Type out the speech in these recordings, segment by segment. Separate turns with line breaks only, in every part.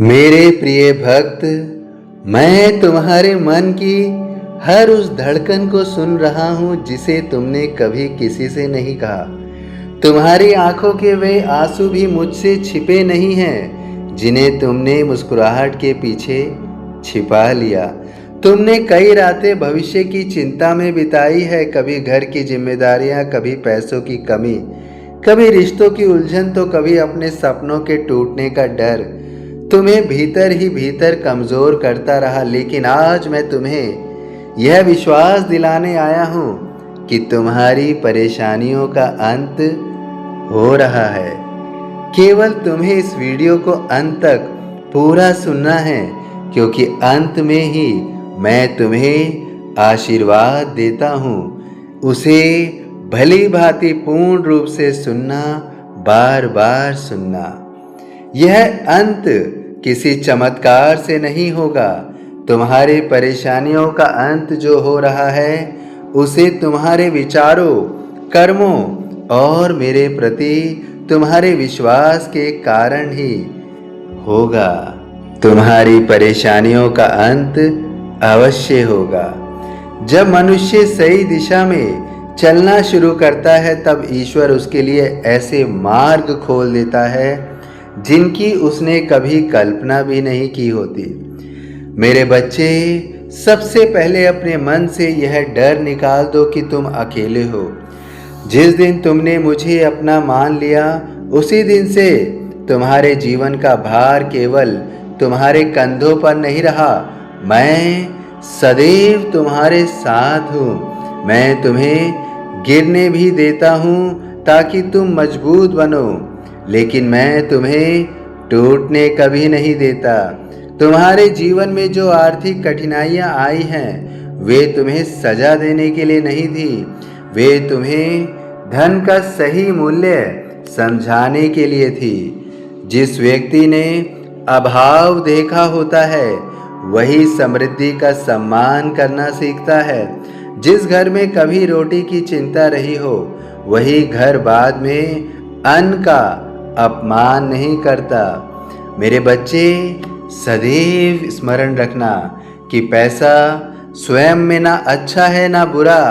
मेरे प्रिय भक्त, मैं तुम्हारे मन की हर उस धड़कन को सुन रहा हूँ जिसे तुमने कभी किसी से नहीं कहा। तुम्हारी आंखों के वे आंसू भी मुझसे छिपे नहीं हैं जिन्हें तुमने मुस्कुराहट के पीछे छिपा लिया। तुमने कई रातें भविष्य की चिंता में बिताई है, कभी घर की जिम्मेदारियां, कभी पैसों की कमी, कभी रिश्तों की उलझन, तो कभी अपने सपनों के टूटने का डर तुम्हें भीतर ही भीतर कमज़ोर करता रहा। लेकिन आज मैं तुम्हें यह विश्वास दिलाने आया हूँ कि तुम्हारी परेशानियों का अंत हो रहा है। केवल तुम्हें इस वीडियो को अंत तक पूरा सुनना है, क्योंकि अंत में ही मैं तुम्हें आशीर्वाद देता हूँ। उसे भली भांति पूर्ण रूप से सुनना, बार बार सुनना। यह अंत किसी चमत्कार से नहीं होगा। तुम्हारी परेशानियों का अंत जो हो रहा है उसे तुम्हारे विचारों, कर्मों और मेरे प्रति तुम्हारे विश्वास के कारण ही होगा। तुम्हारी परेशानियों का अंत अवश्य होगा। जब मनुष्य सही दिशा में चलना शुरू करता है तब ईश्वर उसके लिए ऐसे मार्ग खोल देता है जिनकी उसने कभी कल्पना भी नहीं की होती। मेरे बच्चे, सबसे पहले अपने मन से यह डर निकाल दो कि तुम अकेले हो। जिस दिन तुमने मुझे अपना मान लिया उसी दिन से तुम्हारे जीवन का भार केवल तुम्हारे कंधों पर नहीं रहा। मैं सदैव तुम्हारे साथ हूँ। मैं तुम्हें गिरने भी देता हूँ ताकि तुम मजबूत बनो, लेकिन मैं तुम्हें टूटने कभी नहीं देता। तुम्हारे जीवन में जो आर्थिक कठिनाइयाँ आई हैं वे तुम्हें सजा देने के लिए नहीं थी, वे तुम्हें धन का सही मूल्य समझाने के लिए थी। जिस व्यक्ति ने अभाव देखा होता है वही समृद्धि का सम्मान करना सीखता है। जिस घर में कभी रोटी की चिंता रही हो वही घर बाद में अन्न का अपमान नहीं करता। मेरे बच्चे, सदैव स्मरण रखना कि पैसा स्वयं में ना अच्छा है ना बुरा,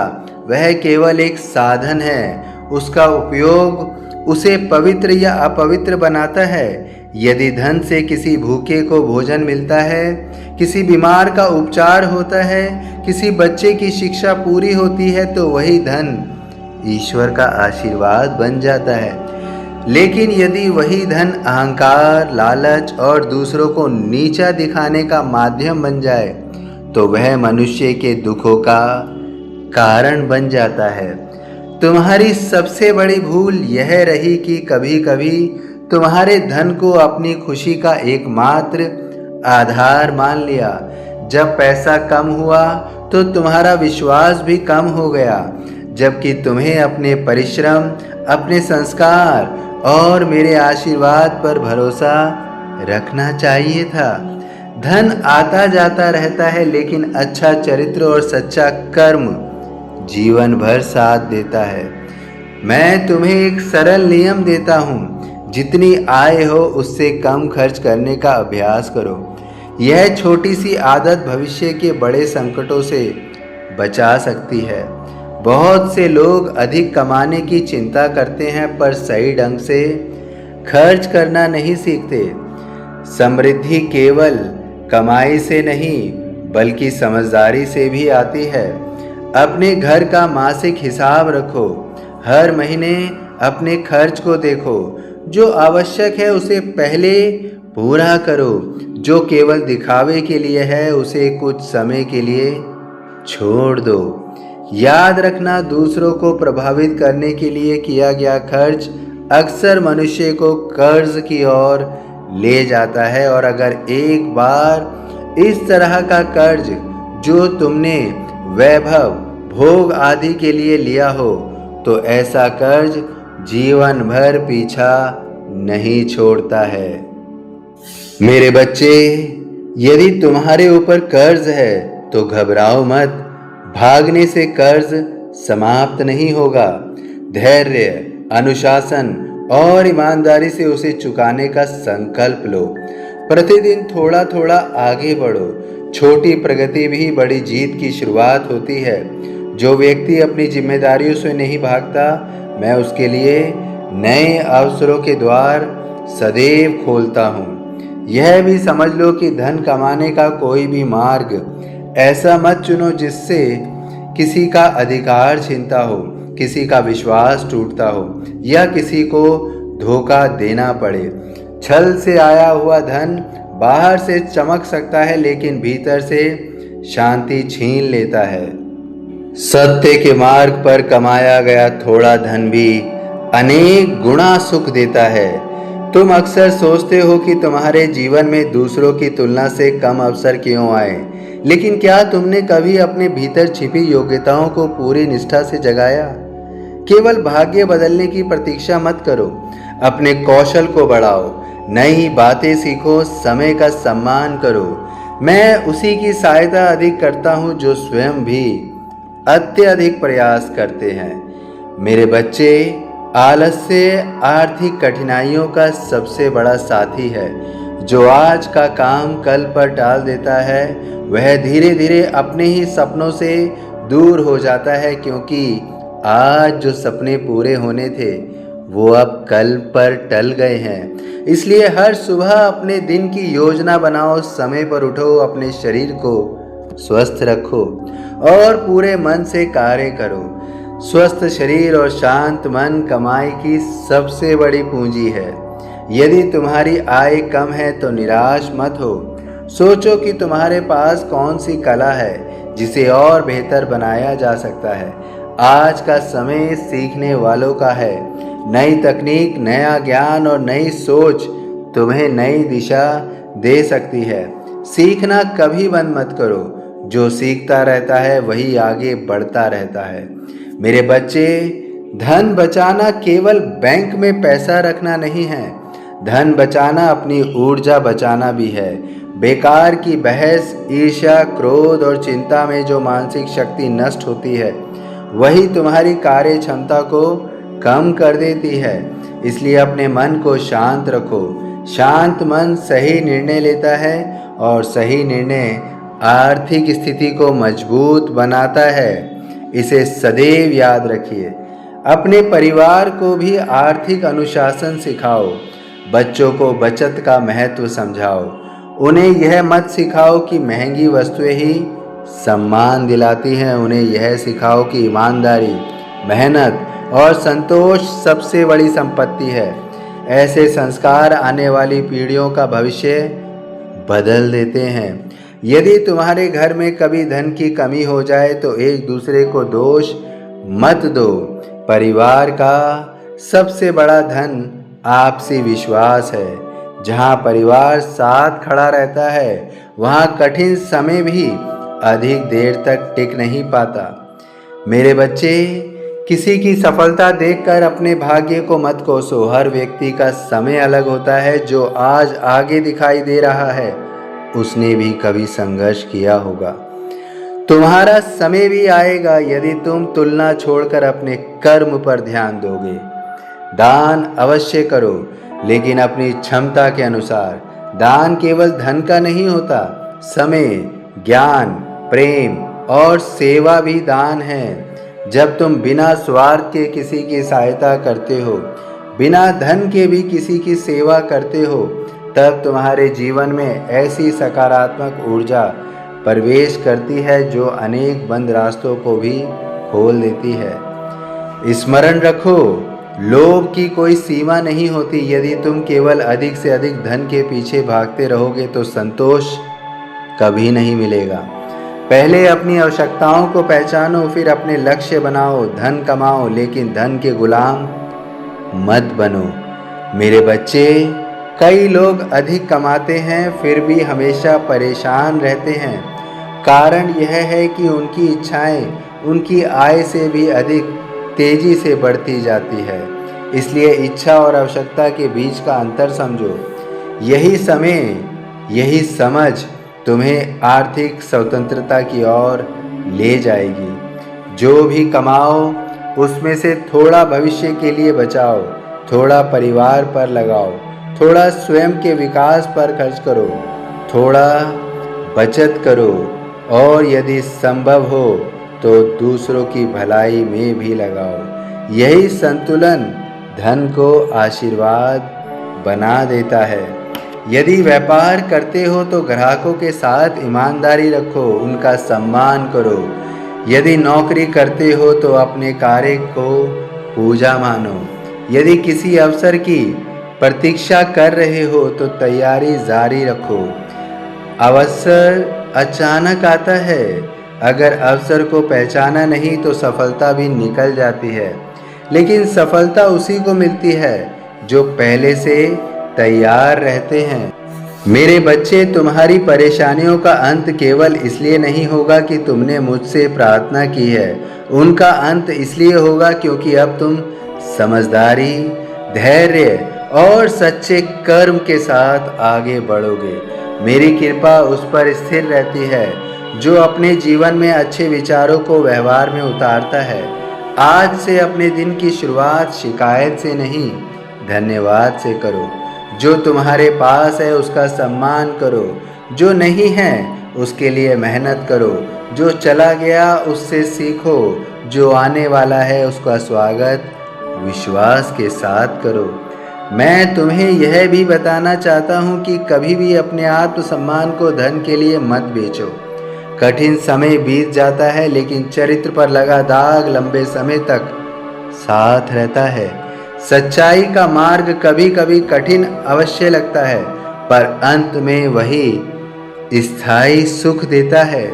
वह केवल एक साधन है। उसका उपयोग उसे पवित्र या अपवित्र बनाता है। यदि धन से किसी भूखे को भोजन मिलता है, किसी बीमार का उपचार होता है, किसी बच्चे की शिक्षा पूरी होती है, तो वही धन ईश्वर का आशीर्वाद बन जाता है। लेकिन यदि वही धन अहंकार, लालच और दूसरों को नीचा दिखाने का माध्यम बन जाए तो वह मनुष्य के दुखों का कारण बन जाता है। तुम्हारी सबसे बड़ी भूल यह रही कि कभी कभी तुम्हारे धन को अपनी खुशी का एकमात्र आधार मान लिया। जब पैसा कम हुआ तो तुम्हारा विश्वास भी कम हो गया, जबकि तुम्हें अपने परिश्रम, अपने संस्कार और मेरे आशीर्वाद पर भरोसा रखना चाहिए था। धन आता जाता रहता है, लेकिन अच्छा चरित्र और सच्चा कर्म जीवन भर साथ देता है। मैं तुम्हें एक सरल नियम देता हूँ, जितनी आय हो उससे कम खर्च करने का अभ्यास करो। यह छोटी सी आदत भविष्य के बड़े संकटों से बचा सकती है। बहुत से लोग अधिक कमाने की चिंता करते हैं पर सही ढंग से खर्च करना नहीं सीखते। समृद्धि केवल कमाई से नहीं बल्कि समझदारी से भी आती है। अपने घर का मासिक हिसाब रखो, हर महीने अपने खर्च को देखो। जो आवश्यक है उसे पहले पूरा करो, जो केवल दिखावे के लिए है उसे कुछ समय के लिए छोड़ दो। याद रखना, दूसरों को प्रभावित करने के लिए किया गया खर्च अक्सर मनुष्य को कर्ज की ओर ले जाता है। और अगर एक बार इस तरह का कर्ज जो तुमने वैभव, भोग आदि के लिए लिया हो तो ऐसा कर्ज जीवन भर पीछा नहीं छोड़ता है। मेरे बच्चे, यदि तुम्हारे ऊपर कर्ज है तो घबराओ मत। भागने से कर्ज समाप्त नहीं होगा। धैर्य, अनुशासन और ईमानदारी से उसे चुकाने का संकल्प लो। प्रतिदिन थोड़ा थोड़ा आगे बढ़ो। छोटी प्रगति भी बड़ी जीत की शुरुआत होती है। जो व्यक्ति अपनी जिम्मेदारियों से नहीं भागता, मैं उसके लिए नए अवसरों के द्वार सदैव खोलता हूँ। यह भी समझ लो कि धन कमाने का कोई भी मार्ग ऐसा मत चुनो जिससे किसी का अधिकार छीनता हो, किसी का विश्वास टूटता हो या किसी को धोखा देना पड़े। छल से आया हुआ धन बाहर से चमक सकता है, लेकिन भीतर से शांति छीन लेता है। सत्य के मार्ग पर कमाया गया थोड़ा धन भी अनेक गुना सुख देता है। तुम अक्सर सोचते हो कि तुम्हारे जीवन में दूसरों की तुलना से कम अवसर क्यों आए, लेकिन क्या तुमने कभी अपने भीतर छिपी योग्यताओं को पूरी निष्ठा से जगाया? केवल भाग्य बदलने की प्रतीक्षा मत करो, अपने कौशल को बढ़ाओ, नई बातें सीखो, समय का सम्मान करो। मैं उसी की सहायता अधिक करता हूँ जो स्वयं भी अत्यधिक प्रयास करते हैं। मेरे बच्चे, आलस्य आर्थिक कठिनाइयों का सबसे बड़ा साथी है। जो आज का काम कल पर टाल देता है वह धीरे धीरे अपने ही सपनों से दूर हो जाता है, क्योंकि आज जो सपने पूरे होने थे वो अब कल पर टल गए हैं। इसलिए हर सुबह अपने दिन की योजना बनाओ, समय पर उठो, अपने शरीर को स्वस्थ रखो और पूरे मन से कार्य करो। स्वस्थ शरीर और शांत मन कमाई की सबसे बड़ी पूंजी है। यदि तुम्हारी आय कम है तो निराश मत हो। सोचो कि तुम्हारे पास कौन सी कला है जिसे और बेहतर बनाया जा सकता है। आज का समय सीखने वालों का है। नई तकनीक, नया ज्ञान और नई सोच तुम्हें नई दिशा दे सकती है। सीखना कभी बंद मत करो। जो सीखता रहता है वही आगे बढ़ता रहता है। मेरे बच्चे, धन बचाना केवल बैंक में पैसा रखना नहीं है। धन बचाना अपनी ऊर्जा बचाना भी है। बेकार की बहस, ईर्ष्या, क्रोध और चिंता में जो मानसिक शक्ति नष्ट होती है वही तुम्हारी कार्य क्षमता को कम कर देती है। इसलिए अपने मन को शांत रखो। शांत मन सही निर्णय लेता है और सही निर्णय आर्थिक स्थिति को मजबूत बनाता है। इसे सदैव याद रखिए। अपने परिवार को भी आर्थिक अनुशासन सिखाओ। बच्चों को बचत का महत्व समझाओ। उन्हें यह मत सिखाओ कि महंगी वस्तुएं ही सम्मान दिलाती हैं। उन्हें यह सिखाओ कि ईमानदारी, मेहनत और संतोष सबसे बड़ी संपत्ति है। ऐसे संस्कार आने वाली पीढ़ियों का भविष्य बदल देते हैं। यदि तुम्हारे घर में कभी धन की कमी हो जाए तो एक दूसरे को दोष मत दो। परिवार का सबसे बड़ा धन आपसी विश्वास है। जहाँ परिवार साथ खड़ा रहता है वहाँ कठिन समय भी अधिक देर तक टिक नहीं पाता। मेरे बच्चे, किसी की सफलता देखकर अपने भाग्य को मत कोसो। हर व्यक्ति का समय अलग होता है। जो आज आगे दिखाई दे रहा है उसने भी कभी संघर्ष किया होगा। तुम्हारा समय भी आएगा यदि तुम तुलना छोड़कर अपने कर्म पर ध्यान दोगे। दान अवश्य करो, लेकिन अपनी क्षमता के अनुसार। दान केवल धन का नहीं होता, समय, ज्ञान, प्रेम और सेवा भी दान है। जब तुम बिना स्वार्थ के किसी की सहायता करते हो, बिना धन के भी किसी की सेवा करते हो, तब तुम्हारे जीवन में ऐसी सकारात्मक ऊर्जा प्रवेश करती है जो अनेक बंद रास्तों को भी खोल देती है। स्मरण रखो, लोभ की कोई सीमा नहीं होती। यदि तुम केवल अधिक से अधिक धन के पीछे भागते रहोगे तो संतोष कभी नहीं मिलेगा। पहले अपनी आवश्यकताओं को पहचानो, फिर अपने लक्ष्य बनाओ। धन कमाओ, लेकिन धन के गुलाम मत बनो। मेरे बच्चे, कई लोग अधिक कमाते हैं फिर भी हमेशा परेशान रहते हैं। कारण यह है कि उनकी इच्छाएं उनकी आय से भी अधिक तेजी से बढ़ती जाती है। इसलिए इच्छा और आवश्यकता के बीच का अंतर समझो। यही समय, यही समझ तुम्हें आर्थिक स्वतंत्रता की ओर ले जाएगी। जो भी कमाओ उसमें से थोड़ा भविष्य के लिए बचाओ, थोड़ा परिवार पर लगाओ, थोड़ा स्वयं के विकास पर खर्च करो, थोड़ा बचत करो और यदि संभव हो तो दूसरों की भलाई में भी लगाओ। यही संतुलन धन को आशीर्वाद बना देता है। यदि व्यापार करते हो तो ग्राहकों के साथ ईमानदारी रखो, उनका सम्मान करो। यदि नौकरी करते हो तो अपने कार्य को पूजा मानो। यदि किसी अवसर की प्रतीक्षा कर रहे हो तो तैयारी जारी रखो। अवसर अचानक आता है, अगर अवसर को पहचाना नहीं तो सफलता भी निकल जाती है, लेकिन सफलता उसी को मिलती है जो पहले से तैयार रहते हैं। मेरे बच्चे, तुम्हारी परेशानियों का अंत केवल इसलिए नहीं होगा कि तुमने मुझसे प्रार्थना की है, उनका अंत इसलिए होगा क्योंकि अब तुम समझदारी, धैर्य और सच्चे कर्म के साथ आगे बढ़ोगे। मेरी कृपा उस पर स्थिर रहती है जो अपने जीवन में अच्छे विचारों को व्यवहार में उतारता है। आज से अपने दिन की शुरुआत शिकायत से नहीं, धन्यवाद से करो। जो तुम्हारे पास है उसका सम्मान करो, जो नहीं है उसके लिए मेहनत करो। जो चला गया उससे सीखो, जो आने वाला है उसका स्वागत विश्वास के साथ करो। मैं तुम्हें यह भी बताना चाहता हूँ कि कभी भी अपने आत्मसम्मान को धन के लिए मत बेचो। कठिन समय बीत जाता है लेकिन चरित्र पर लगा दाग लंबे समय तक साथ रहता है। सच्चाई का मार्ग कभी कभी कठिन अवश्य लगता है, पर अंत में वही स्थायी सुख देता है।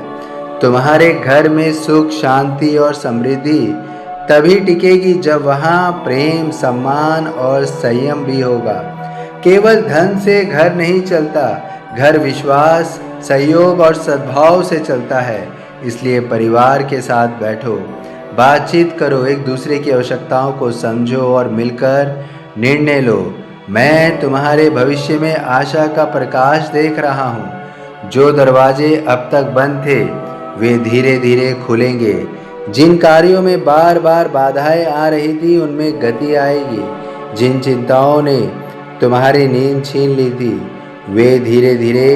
तुम्हारे घर में सुख, शांति और समृद्धि तभी टिकेगी जब वहाँ प्रेम, सम्मान और संयम भी होगा। केवल धन से घर नहीं चलता, घर विश्वास, सहयोग और सद्भाव से चलता है। इसलिए परिवार के साथ बैठो, बातचीत करो, एक दूसरे की आवश्यकताओं को समझो और मिलकर निर्णय लो। मैं तुम्हारे भविष्य में आशा का प्रकाश देख रहा हूँ। जो दरवाजे अब तक बंद थे वे धीरे धीरे खुलेंगे। जिन कार्यों में बार बार बाधाएं आ रही थी उनमें गति आएगी। जिन चिंताओं ने तुम्हारी नींद छीन ली थी वे धीरे धीरे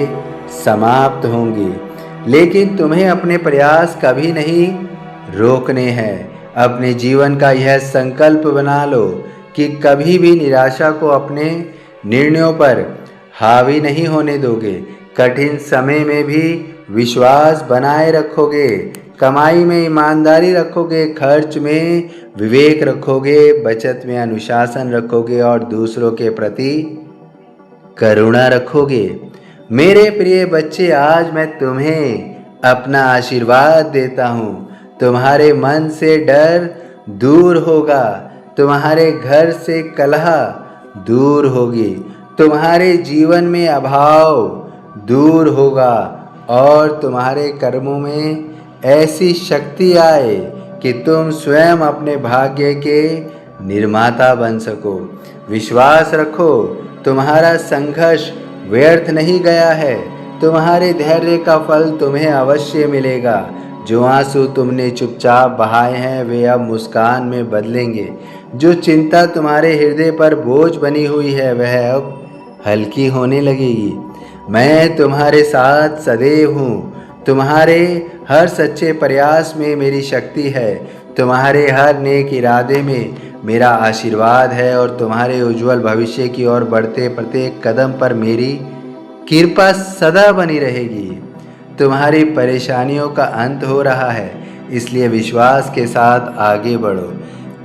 समाप्त होंगी। लेकिन तुम्हें अपने प्रयास कभी नहीं रोकने हैं। अपने जीवन का यह संकल्प बना लो कि कभी भी निराशा को अपने निर्णयों पर हावी नहीं होने दोगे। कठिन समय में भी विश्वास बनाए रखोगे, कमाई में ईमानदारी रखोगे, खर्च में विवेक रखोगे, बचत में अनुशासन रखोगे और दूसरों के प्रति करुणा रखोगे। मेरे प्रिय बच्चे, आज मैं तुम्हें अपना आशीर्वाद देता हूँ। तुम्हारे मन से डर दूर होगा, तुम्हारे घर से कलह दूर होगी, तुम्हारे जीवन में अभाव दूर होगा और तुम्हारे कर्मों में ऐसी शक्ति आए कि तुम स्वयं अपने भाग्य के निर्माता बन सको। विश्वास रखो, तुम्हारा संघर्ष व्यर्थ नहीं गया है। तुम्हारे धैर्य का फल तुम्हें अवश्य मिलेगा। जो आंसू तुमने चुपचाप बहाए हैं वे अब मुस्कान में बदलेंगे। जो चिंता तुम्हारे हृदय पर बोझ बनी हुई है वह अब हल्की होने लगेगी। मैं तुम्हारे साथ सदैव हूँ। तुम्हारे हर सच्चे प्रयास में मेरी शक्ति है। तुम्हारे हर नेक इरादे में मेरा आशीर्वाद है और तुम्हारे उज्जवल भविष्य की ओर बढ़ते प्रत्येक कदम पर मेरी कृपा सदा बनी रहेगी। तुम्हारी परेशानियों का अंत हो रहा है, इसलिए विश्वास के साथ आगे बढ़ो।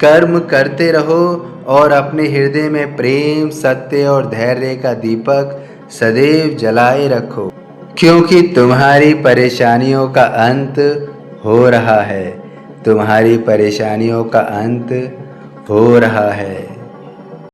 कर्म करते रहो और अपने हृदय में प्रेम, सत्य और धैर्य का दीपक सदैव जलाए रखो, क्योंकि तुम्हारी परेशानियों का अंत हो रहा है। तुम्हारी परेशानियों का अंत हो रहा है।